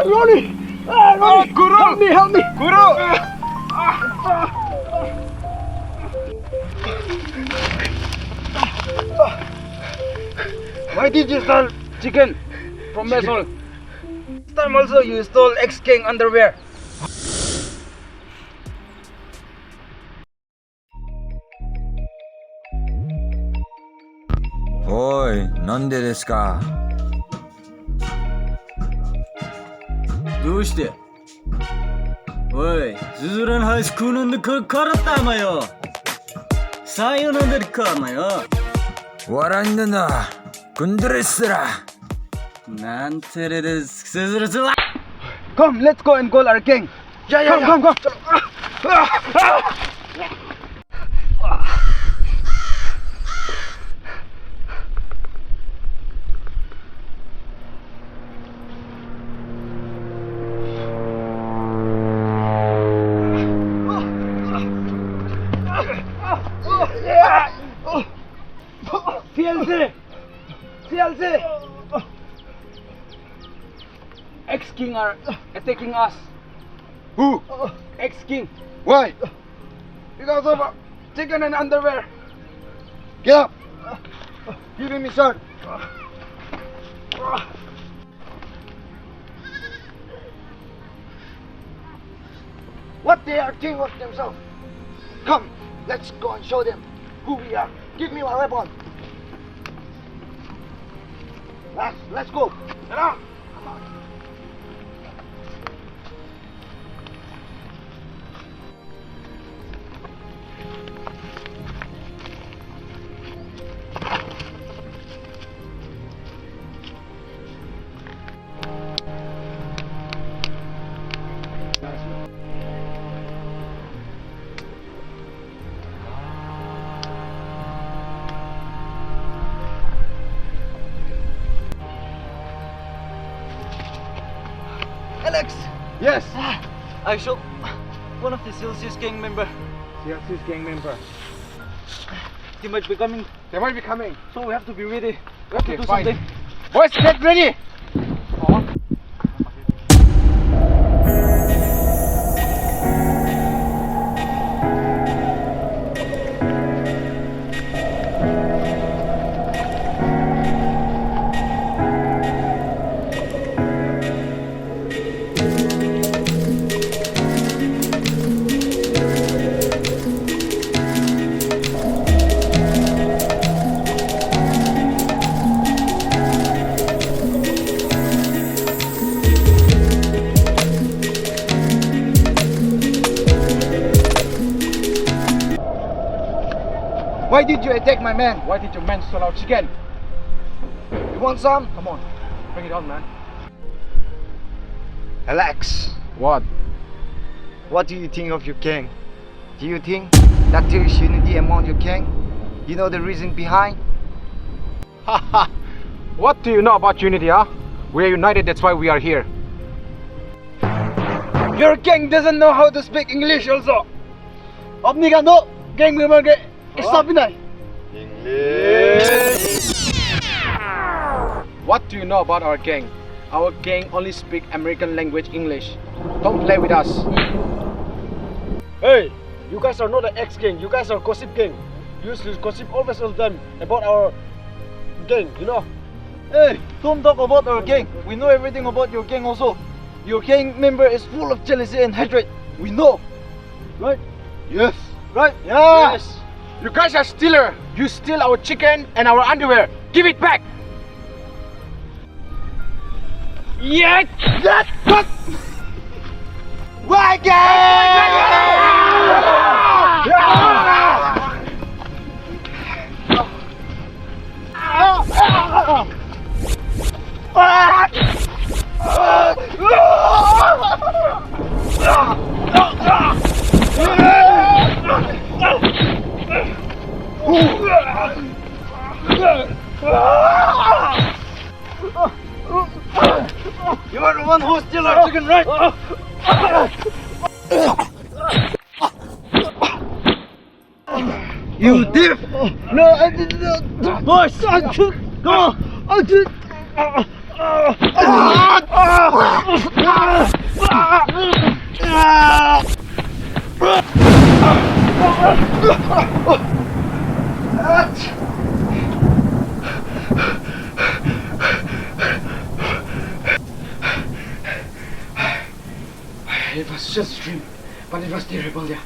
Ronnie! Guru! Help me! Guru! Why did you steal chicken from vessel? This time also you stole ex-king underwear. Oi, nande desu ka? どうしておい、スズラの話食うのんでからったお前よ。さよなんでるかお前よ。笑いんだな。Kundrestra.なんてれです、スズラズは。 Come, let's go and call our king. Come. TLC! Ex-king are attacking us. Who? Ex-king. Why? Because of chicken and underwear. Get up! Give him his shirt. What they are king of themselves. Come, let's go and show them who we are. Give me my weapon. Let's go. Get up. Alex! Yes. I shot one of the CLC's gang member. CLC's gang member. He might be coming, They might be coming. so we have to be ready. We have Okay, to do fine. something. Boys, get ready. Why did you attack my man? Why did your man steal our chicken? You want some? Come on, bring it on, man. Alex, What? what do you think of your king? Do you think that there is unity among your king? You know the reason behind? Haha. What do you know about unity, huh? We are united, that's why we are here. Your king doesn't know how to speak English also. Obniga no gang member ke stop inay. What do you know about our gang? Our gang only speak American language English. Don't play with us. Hey, you guys are not an ex-gang, you guys are gossip gang. You used to gossip always all the time about our gang, you know? Hey, don't talk about our gang. We know everything about your gang also. Your gang member is full of jealousy and hatred. We know. Right? Yes. Right? Yes. You guys are stealer. You steal our chicken and our underwear. Give it back. Yes. Yes. What? Why You are the one who steal our chicken, right? You thief! No, I did not. Boys, go. I did. It was just a dream, but it was terrible, yeah.